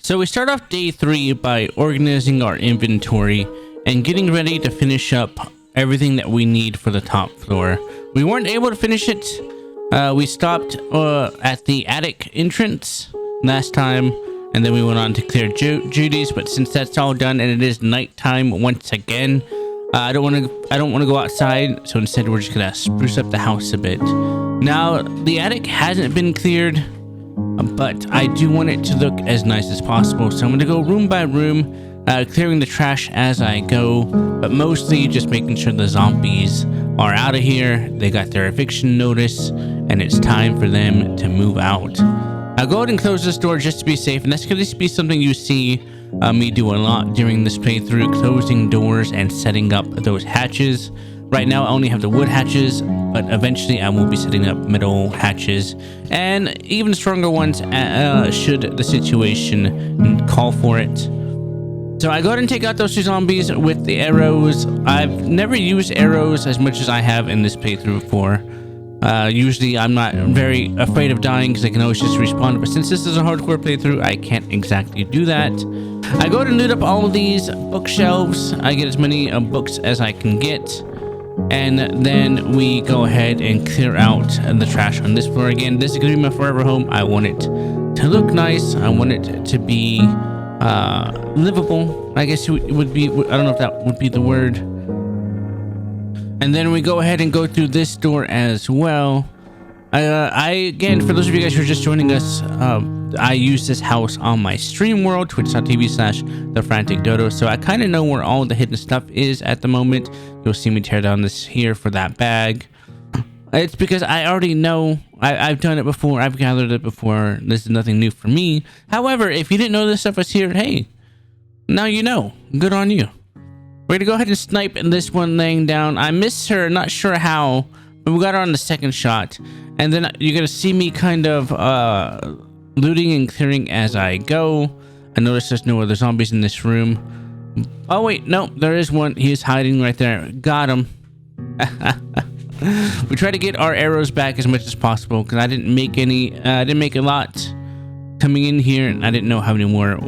So we start off day 3 by organizing our inventory and getting ready to finish up everything that we need for the top floor. We weren't able to finish it. We stopped at the attic entrance last time, and then we went on to clear Judy's. But since that's all done and it is nighttime once again, I don't want to go outside. So instead, we're just gonna spruce up the house a bit. Now the attic hasn't been cleared, but I do want it to look as nice as possible. So I'm gonna go room by room, clearing the trash as I go, but mostly just making sure the zombies are out of here. They got their eviction notice and it's time for them to move out. I'll go ahead and close this door just to be safe, and that's going to be something you see me do a lot during this playthrough, closing doors and setting up those hatches. Right now I only have the wood hatches, but eventually I will be setting up metal hatches and even stronger ones should the situation call for it. So I go ahead and take out those two zombies with the arrows. I've never used arrows as much as I have in this playthrough before. Usually I'm not very afraid of dying because I can always just respawn, but since this is a hardcore playthrough, I can't exactly do that. I go ahead and loot up all of these bookshelves. I get as many books as I can get, and then we go ahead and clear out the trash on this floor. Again, this is going to be my forever home. I want it to look nice. I want it to be livable, I guess it would be. I don't know if that would be the word. And then we go ahead and go through this door as well. Again, for those of you guys who are just joining us, I use this house on my stream world, twitch.tv/thefranticdodo. So I kind of know where all the hidden stuff is at the moment. You'll see me tear down this here for that bag. It's because I already know. I've done it before. I've gathered it before. This is nothing new for me. However, if you didn't know this stuff was here, hey, now you know. Good on you. We're gonna go ahead and snipe this one laying down. I missed her, not sure how, but we got her on the second shot. And then you're gonna see me kind of looting and clearing as I go. I notice there's no other zombies in this room. Oh wait, no, there is one. He is hiding right there. Got him. We try to get our arrows back as much as possible because I didn't make any. I didn't make a lot coming in here, and I didn't know how many more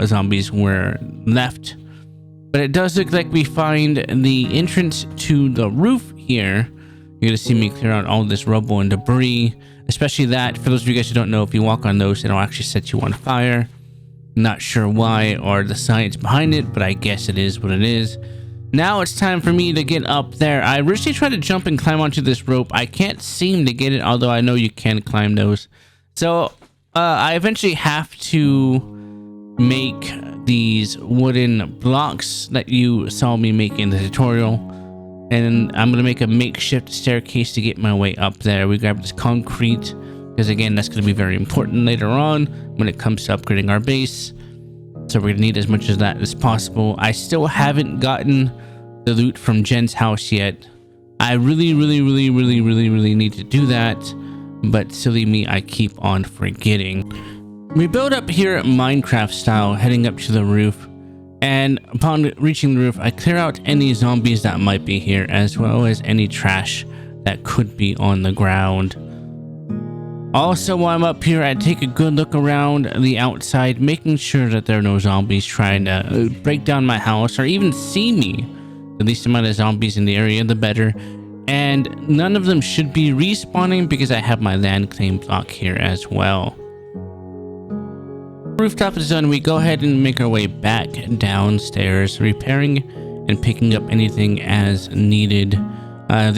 zombies were left. But it does look like we find the entrance to the roof here. You're gonna see me clear out all this rubble and debris, especially that. For those of you guys who don't know, if you walk on those, it'll actually set you on fire. Not sure why or the science behind it, but I guess it is what it is. Now it's time for me to get up there. I originally tried to jump and climb onto this rope. I can't seem to get it, although I know you can climb those. So I eventually have to make these wooden blocks that you saw me make in the tutorial, and I'm gonna make a makeshift staircase to get my way up there. We grab this concrete because again, that's going to be very important later on when it comes to upgrading our base. So we're gonna need as much of that as possible. I still haven't gotten the loot from Jen's house yet. I really need to do that, but silly me, I keep on forgetting. We build up here Minecraft style, heading up to the roof, and upon reaching the roof, I clear out any zombies that might be here, as well as any trash that could be on the ground. Also, while I'm up here, I take a good look around the outside, making sure that there are no zombies trying to break down my house or even see me. The least amount of zombies in the area, the better. And none of them should be respawning because I have my land claim block here as well. Rooftop is done. We go ahead and make our way back downstairs, repairing and picking up anything as needed.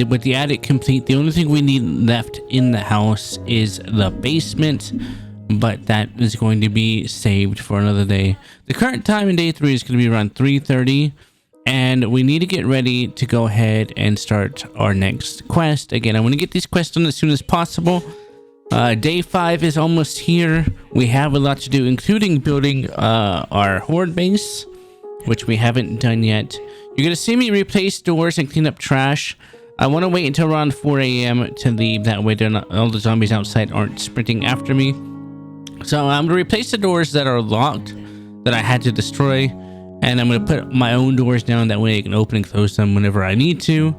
With the attic complete, the only thing we need left in the house is the basement, but that is going to be saved for another day. The current time in day 3 is going to be around 3:30, and we need to get ready to go ahead and start our next quest. Again, I want to get these quests done as soon as possible. Day 5 is almost here. We have a lot to do, including building our horde base, which we haven't done yet. You're going to see me replace doors and clean up trash. I want to wait until around 4 a.m. to leave. That way all the zombies outside aren't sprinting after me. So I'm going to replace the doors that are locked that I had to destroy. And I'm going to put my own doors down. That way I can open and close them whenever I need to.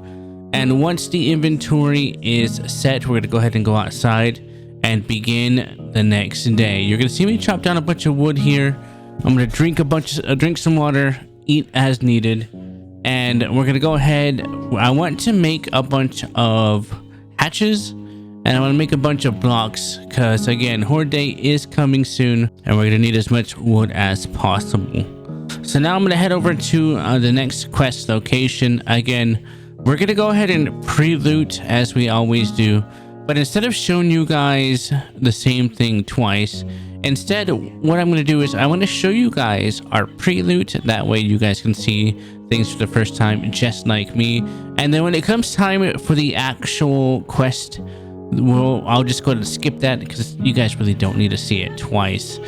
And once the inventory is set, we're going to go ahead and go outside and begin the next day. You're going to see me chop down a bunch of wood here. I'm gonna drink some water, eat as needed, and we're gonna go ahead. I want to make a bunch of hatches, and I want to make a bunch of blocks because again, Horde Day is coming soon, and we're gonna need as much wood as possible. So now I'm gonna head over to the next quest location. Again, we're gonna go ahead and pre-loot as we always do, but instead of showing you guys the same thing twice, instead what I'm gonna do is I want to show you guys our pre-loot. That way you guys can see things for the first time, just like me. And then when it comes time for the actual quest, I'll just go ahead and skip that because you guys really don't need to see it twice.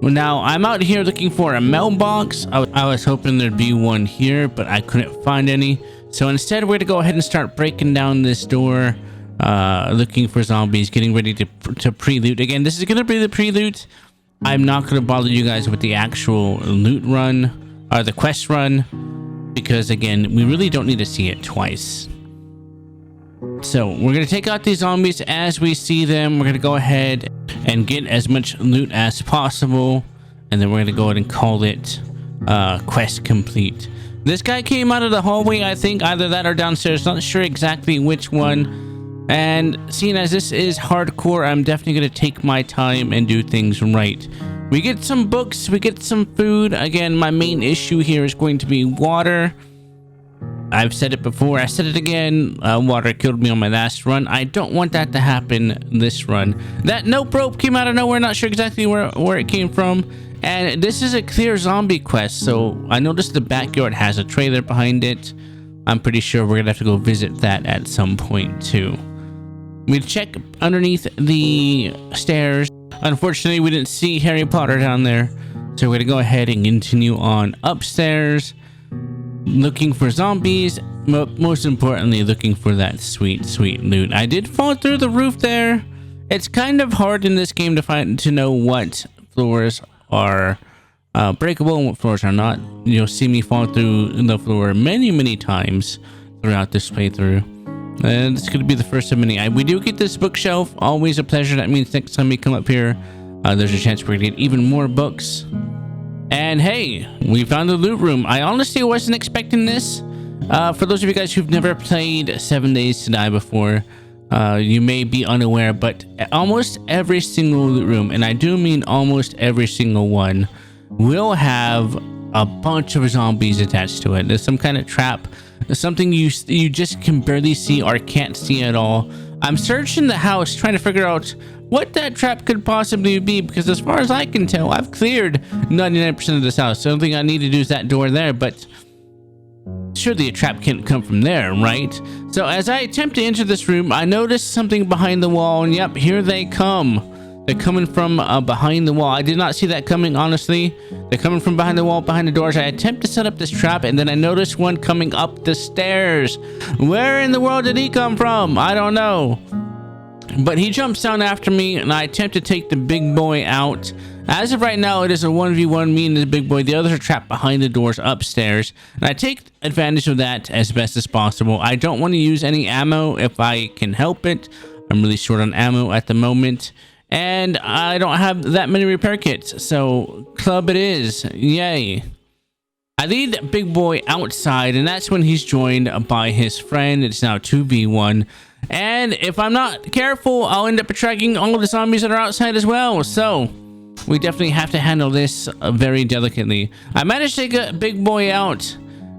Well, now I'm out here looking for a mailbox. I was hoping there'd be one here, but I couldn't find any. So instead, we're gonna go ahead and start breaking down this door, looking for zombies, getting ready to pre-loot. Again, this is gonna be the pre-loot. I'm not gonna bother you guys with the actual loot run or the quest run because again, we really don't need to see it twice. So we're gonna take out these zombies as we see them. We're gonna go ahead and get as much loot as possible, and then we're gonna go ahead and call it quest complete. This guy came out of the hallway, I think either that or downstairs, not sure exactly which one. And seeing as this is hardcore, I'm definitely gonna take my time and do things right. We get some books, we get some food. Again, my main issue here is going to be water. I've said it before, I said it again, water killed me on my last run. I don't want that to happen this run. That nope rope came out of nowhere, not sure exactly where it came from. And this is a clear zombie quest, so I noticed the backyard has a trailer behind it. I'm pretty sure we're gonna have to go visit that at some point too. We check underneath the stairs. Unfortunately, we didn't see Harry Potter down there, so we're gonna go ahead and continue on upstairs, looking for zombies, but most importantly, looking for that sweet loot. I did fall through the roof there. It's kind of hard in this game to know what floors are breakable and what floors are not. You'll see me fall through the floor many times throughout this playthrough, and it's going to be the first of many. We do get this bookshelf, always a pleasure. That means next time we come up here, there's a chance we're going to get even more books. And hey, we found the loot room. I honestly wasn't expecting this. For those of you guys who've never played 7 Days to Die before, you may be unaware, but almost every single loot room, and I do mean almost every single one, will have a bunch of zombies attached to it. There's some kind of trap, something you just can barely see or can't see at all. I'm searching the house trying to figure out what that trap could possibly be, because as far as I can tell, I've cleared 99% of this house. The only thing I need to do is that door there, but surely a trap can't come from there, right? So as I attempt to enter this room, I notice something behind the wall, and yep, here they come. They're coming from behind the wall. I did not see that coming, honestly. They're coming from behind the wall, behind the doors. I attempt to set up this trap, and then I notice one coming up the stairs. Where in the world did he come from? I don't know. But he jumps down after me, and I attempt to take the big boy out. As of right now, it is a 1v1, me and the big boy. The others are trapped behind the doors upstairs, and I take advantage of that as best as possible. I don't want to use any ammo if I can help it. I'm really short on ammo at the moment, and I don't have that many repair kits, so club it is. Yay. I lead big boy outside, and that's when he's joined by his friend. It's now 2v1. And if I'm not careful, I'll end up attracting all of the zombies that are outside as well. So we definitely have to handle this very delicately. I managed to get big boy out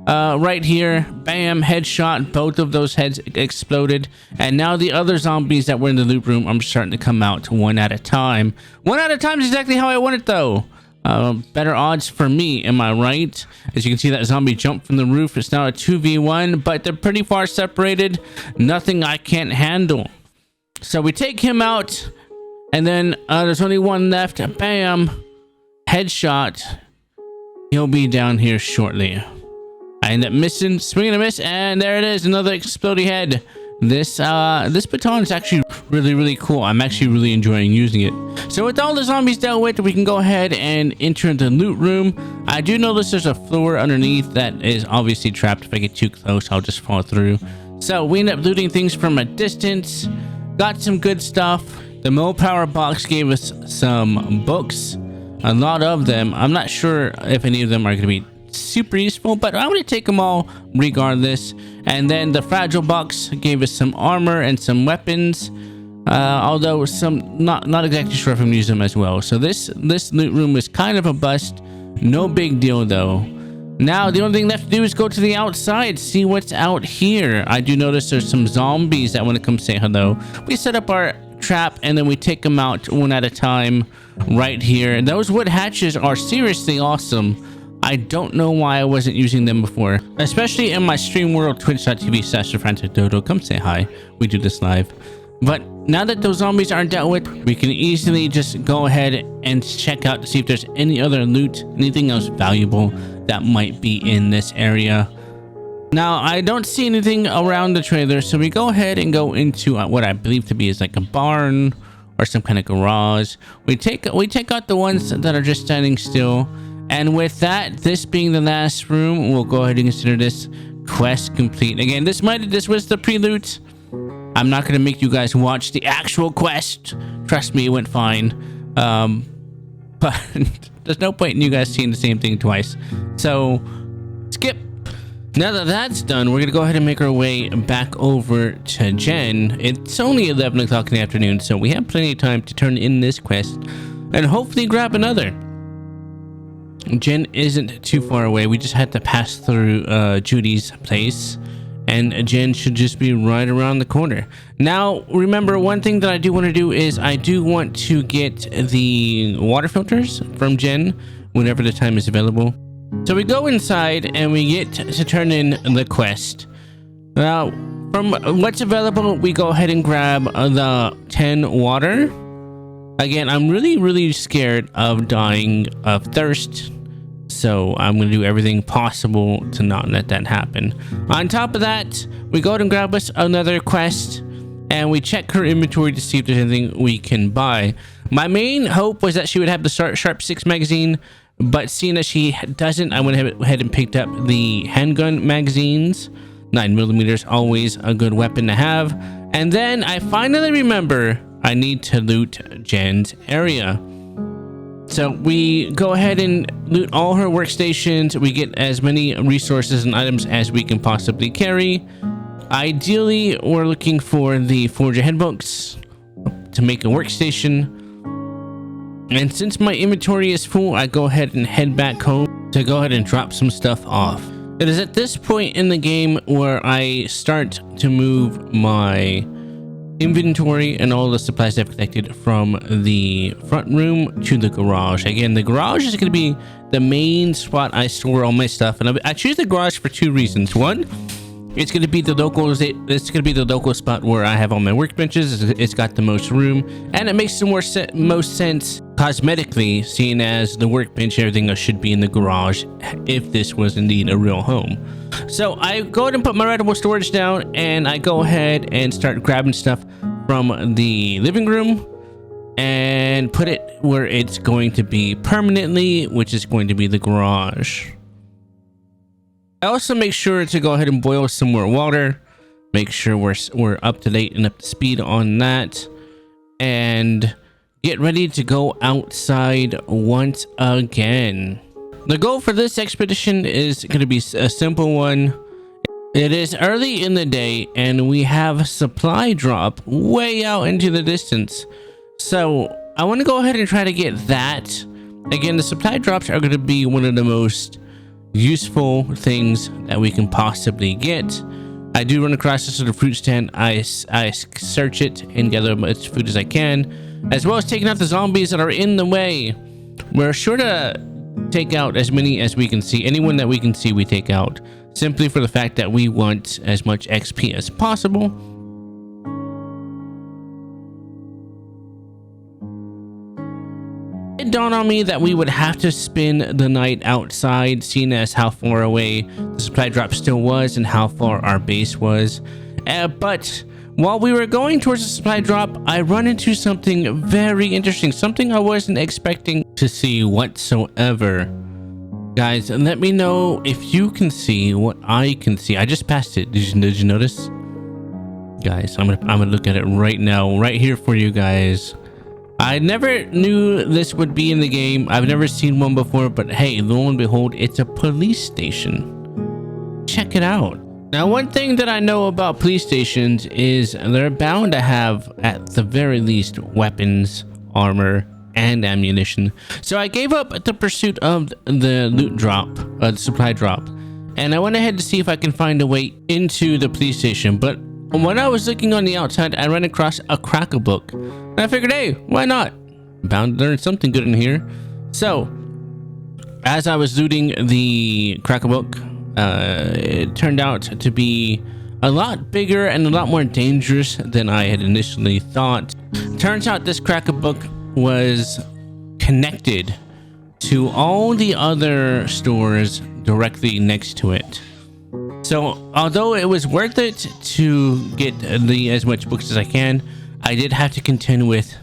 right here. Bam, headshot. Both of those heads exploded. And now the other zombies that were in the loot room, I'm starting to come out one at a time. One at a time is exactly how I want it, though. Better odds for me, am I right? As you can see, that zombie jumped from the roof. It's now a 2v1, but they're pretty far separated. Nothing I can't handle. So we take him out, and then there's only one left. Bam, headshot. He'll be down here shortly. I end up missing, swing and a miss, and there it is, another exploding head. This baton is actually really cool. I'm actually really enjoying using it. So with all the zombies dealt with, we can go ahead and enter the loot room. I do notice there's a floor underneath that is obviously trapped. If I get too close, I'll just fall through. So we end up looting things from a distance. Got some good stuff. The Mo Power box gave us some books. a lot of them. I'm not sure if any of them are going to be super useful, but I'm going to take them all regardless. And then the fragile box gave us some armor and some weapons, although some not exactly sure if I'm using them as well. So this loot room is kind of a bust. No big deal though. Now the only thing left to do is go to the outside, see what's out here. I do notice there's some zombies that want to come say hello. We set up our trap and then we take them out one at a time right here. And those wood hatches are seriously awesome. I don't know why I wasn't using them before, especially in my stream world, twitch.tv/TheFranticDodo. Come say hi. We do this live. But now that those zombies aren't dealt with, we can easily just go ahead and check out to see if there's any other loot, anything else valuable that might be in this area. Now, I don't see anything around the trailer, so we go ahead and go into what I believe to be is like a barn or some kind of garage. We take out the ones that are just standing still. And with that, this being the last room, we'll go ahead and consider this quest complete. Again, this was the prelude. I'm not gonna make you guys watch the actual quest. Trust me, it went fine. But there's no point in you guys seeing the same thing twice. So skip. Now that that's done, we're gonna go ahead and make our way back over to Jen. It's only 11 o'clock in the afternoon, so we have plenty of time to turn in this quest and hopefully grab another. Jen isn't too far away. We just had to pass through Judy's place, and Jen should just be right around the corner. Now, remember, one thing that I do want to do is I do want to get the water filters from Jen whenever the time is available. So we go inside and we get to turn in the quest. Now, from what's available, we go ahead and grab the 10 water. Again, I'm really scared of dying of thirst, so I'm going to do everything possible to not let that happen. On top of that, we go ahead and grab us another quest, and we check her inventory to see if there's anything we can buy. My main hope was that she would have the Sharp 6 magazine, but seeing that she doesn't, I went ahead and picked up the handgun magazines. 9mm, always a good weapon to have. And then I finally remember I need to loot Jen's area. So we go ahead and loot all her workstations. We get as many resources and items as we can possibly carry. Ideally, we're looking for the Forger Handbooks to make a workstation. And since my inventory is full, I go ahead and head back home to go ahead and drop some stuff off. It is at this point in the game where I start to move my inventory and all the supplies I've collected from the front room to the garage. Again, the garage is going to be the main spot I store all my stuff, and I choose the garage for two reasons. One, it's going to be the local spot where I have all my workbenches. It's got the most room, and it makes the most sense cosmetically, seeing as the workbench and everything else should be in the garage if this was indeed a real home. So I go ahead and put my writable storage down, and I go ahead and start grabbing stuff from the living room and put it where it's going to be permanently, which is going to be the garage. I also make sure to go ahead and boil some more water, make sure we're up to date and up to speed on that, and get ready to go outside once again. The goal for this expedition is going to be a simple one. It is early in the day and we have a supply drop way out into the distance. So I want to go ahead and try to get that. Again, the supply drops are going to be one of the most useful things that we can possibly get. I do run across this little fruit stand. I search it and gather as much food as I can, as well as taking out the zombies that are in the way. We're sure to take out as many as we can see. Anyone that we can see, we take out, simply for the fact that we want as much XP as possible. It dawned on me that we would have to spend the night outside, seeing as how far away the supply drop still was and how far our base was. But while we were going towards the supply drop, I run into something very interesting, something I wasn't expecting to see whatsoever. Guys, let me know if you can see what I can see. I just passed it. Did you notice? Guys, I'm gonna look at it right now, right here for you guys. I never knew this would be in the game. I've never seen one before, but hey, lo and behold, it's a police station. Check it out. Now, one thing that I know about police stations is they're bound to have, at the very least, weapons, armor, and ammunition. So I gave up the pursuit of the loot drop, the supply drop, and I went ahead to see if I can find a way into the police station. But when I was looking on the outside, I ran across a cracker book. And I figured, hey, why not? Bound to learn something good in here. So, as I was looting the cracker book, it turned out to be a lot bigger and a lot more dangerous than I had initially thought. Turns out this cracker book was connected to all the other stores directly next to it. So although it was worth it to get as much books as I can, I did have to contend with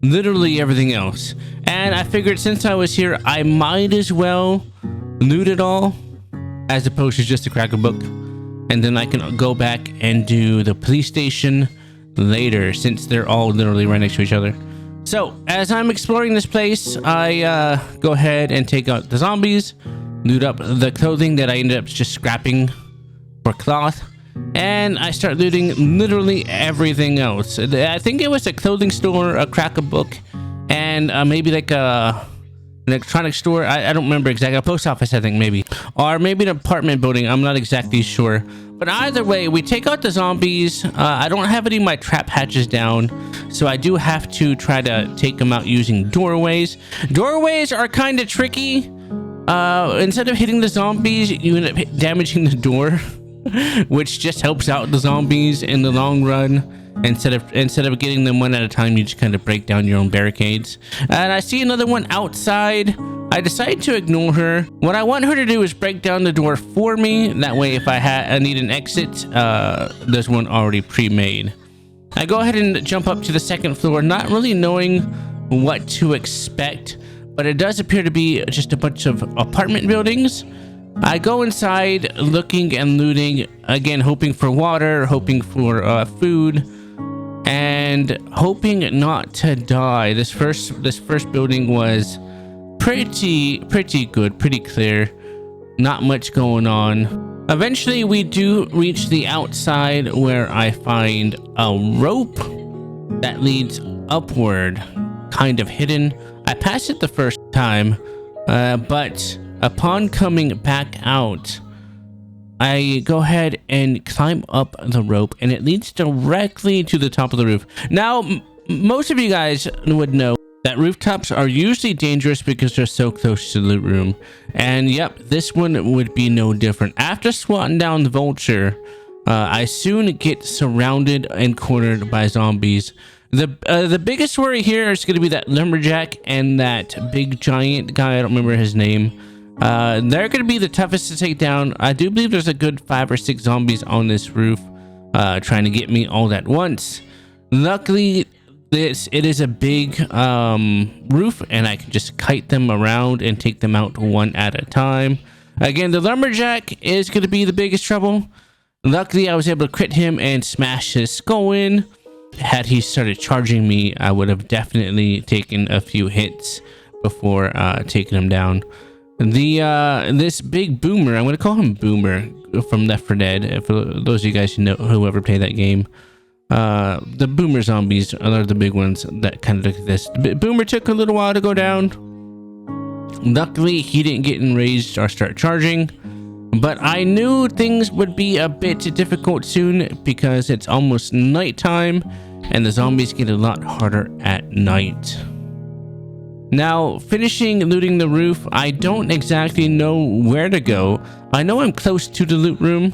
literally everything else. And I figured since I was here, I might as well loot it all as opposed to just a cracker book. And then I can go back and do the police station later since they're all literally right next to each other. So as I'm exploring this place, I go ahead and take out the zombies, loot up the clothing that I ended up just scrapping for cloth, and I start looting literally everything else. I think it was a clothing store, a cracker book, and maybe like an electronics store. I don't remember exactly. A post office, I think, maybe, or maybe an apartment building. I'm not exactly sure. But either way, we take out the zombies. I don't have any of my trap hatches down, so I do have to try to take them out using doorways. Doorways are kind of tricky. Instead of hitting the zombies, you end up damaging the door, which just helps out the zombies in the long run. Instead of getting them one at a time, you just kind of break down your own barricades. And I see another one outside. I decide to ignore her. What I want her to do is break down the door for me. That way, if I need an exit, there's one already pre-made. I go ahead and jump up to the second floor, not really knowing what to expect, but it does appear to be just a bunch of apartment buildings. I go inside looking and looting, again, hoping for water, hoping for food, and hoping not to die. This first building was pretty good, pretty clear, not much going on. Eventually we do reach the outside where I find a rope that leads upward, kind of hidden. I passed it the first time, but upon coming back out, I go ahead and climb up the rope, and it leads directly to the top of the roof. Now, most of you guys would know that rooftops are usually dangerous because they're so close to the loot room. And yep, this one would be no different. After swatting down the vulture, I soon get surrounded and cornered by zombies. The biggest worry here is going to be that lumberjack and that big giant guy. I don't remember his name. They're going to be the toughest to take down. I do believe there's a good 5 or 6 zombies on this roof trying to get me all at once. Luckily, it is a big roof, and I can just kite them around and take them out one at a time. Again, the lumberjack is going to be the biggest trouble. Luckily, I was able to crit him and smash his skull in. Had he started charging me, I would have definitely taken a few hits before taking him down. This big boomer, I'm going to call him Boomer from Left 4 Dead, for those of you guys who ever played that game. The boomer zombies are the big ones that kind of look at this. Boomer took a little while to go down. Luckily, he didn't get enraged or start charging, but I knew things would be a bit difficult soon because it's almost nighttime and the zombies get a lot harder at night. Now, finishing looting the roof, I don't exactly know where to go. I know I'm close to the loot room,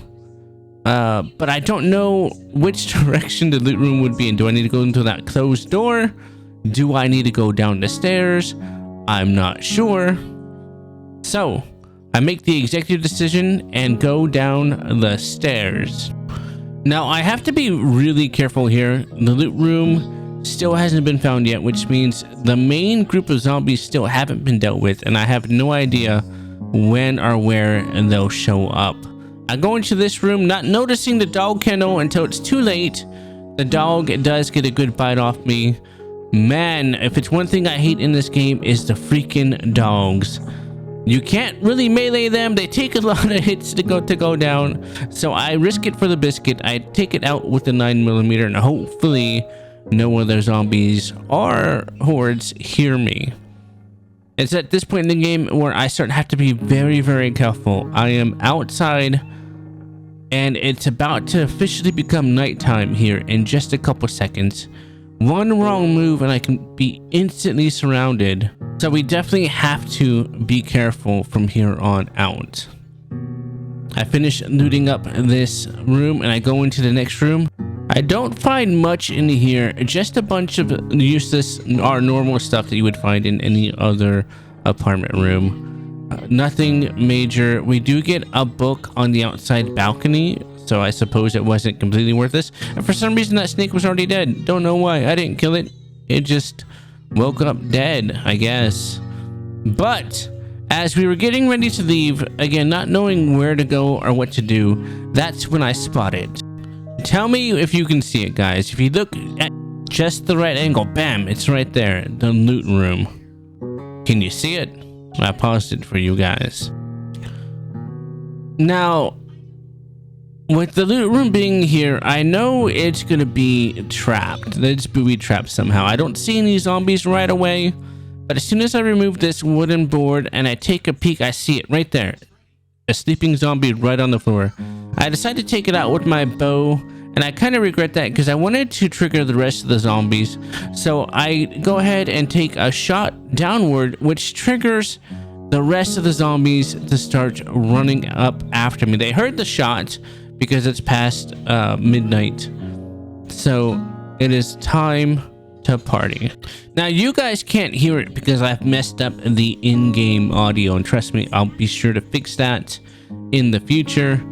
but I don't know which direction the loot room would be in. Do I need to go into that closed door? Do I need to go down the stairs? I'm not sure. So, I make the executive decision and go down the stairs. Now, I have to be really careful here. The loot room still hasn't been found yet, which means the main group of zombies still haven't been dealt with, and I have no idea when or where they'll show up. I go into this room, not noticing the dog kennel until it's too late. The dog does get a good bite off me, Man, if it's one thing I hate in this game is the freaking dogs. You can't really melee them. They take a lot of hits to go down. So I risk it for the biscuit. I take it out with the 9mm, and hopefully no other zombies or hordes hear me. It's at this point in the game where I have to be very, very careful. I am outside and it's about to officially become nighttime here in just a couple seconds. One wrong move and I can be instantly surrounded. So we definitely have to be careful from here on out. I finish looting up this room and I go into the next room. I don't find much in here, just a bunch of useless or normal stuff that you would find in any other apartment room. Nothing major. We do get a book on the outside balcony, so I suppose it wasn't completely worthless. And for some reason that snake was already dead. Don't know why. I didn't kill it. It just woke up dead, I guess. But as we were getting ready to leave, again, not knowing where to go or what to do, that's when I spotted. Tell me if you can see it, guys. If you look at just the right angle, bam, it's right there, the loot room. Can you see it? I paused it for you guys. Now, with the loot room being here, I know it's gonna be trapped. It's booby trapped somehow. I don't see any zombies right away, but as soon as I remove this wooden board and I take a peek, I see it right there. A sleeping zombie right on the floor. I decided to take it out with my bow, and I kind of regret that because I wanted to trigger the rest of the zombies. So I go ahead and take a shot downward, which triggers the rest of the zombies to start running up after me. They heard the shot because it's past midnight. So it is time to party. Now you guys can't hear it because I've messed up the in-game audio, and trust me, I'll be sure to fix that in the future.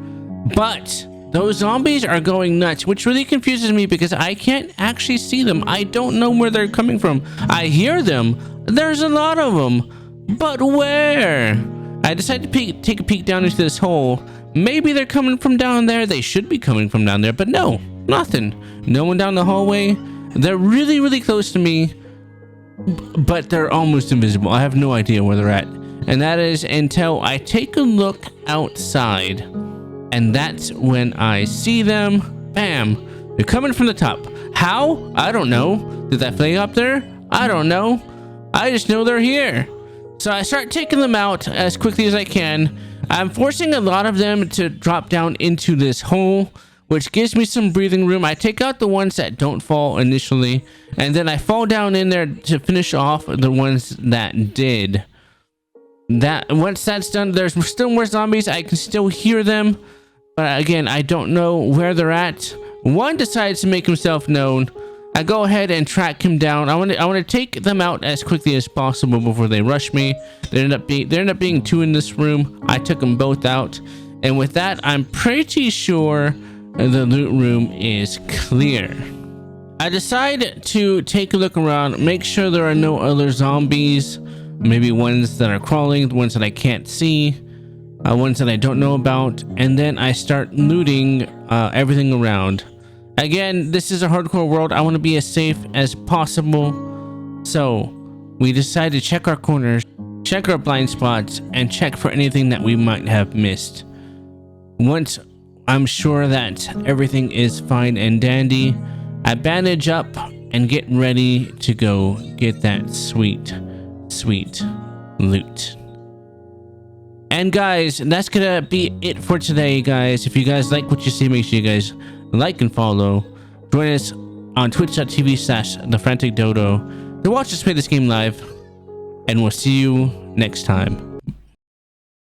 But those zombies are going nuts, which really confuses me because I can't actually see them. I don't know where they're coming from. I hear them. There's a lot of them, but where? I decided to take a peek down into this hole. Maybe they're coming from down there. They should be coming from down there, but no, nothing. No one down the hallway. They're really, really close to me, but they're almost invisible. I have no idea where they're at. And that is until I take a look outside, and that's when I see them. Bam! They're coming from the top. How? I don't know. Did that fly up there? I don't know. I just know they're here. So I start taking them out as quickly as I can. I'm forcing a lot of them to drop down into this hole, which gives me some breathing room. I take out the ones that don't fall initially, and then I fall down in there to finish off the ones that did. Once that's done, there's still more zombies. I can still hear them, but again, I don't know where they're at. One decides to make himself known. I go ahead and track him down. I want to take them out as quickly as possible before they rush me. There end up being two in this room. I took them both out, and with that, I'm pretty sure the loot room is clear. I decide to take a look around, make sure there are no other zombies, maybe ones that are crawling, ones that I can't see, ones that I don't know about, and then I start looting everything around. Again, this is a hardcore world. I want to be as safe as possible, so we decide to check our corners, check our blind spots, and check for anything that we might have missed. Once I'm sure that everything is fine and dandy, I bandage up and get ready to go get that sweet, sweet loot. And guys, that's gonna be it for today, guys. If you guys like what you see, make sure you guys like and follow. Join us on twitch.tv/thefranticdodo to watch us play this game live, and we'll see you next time.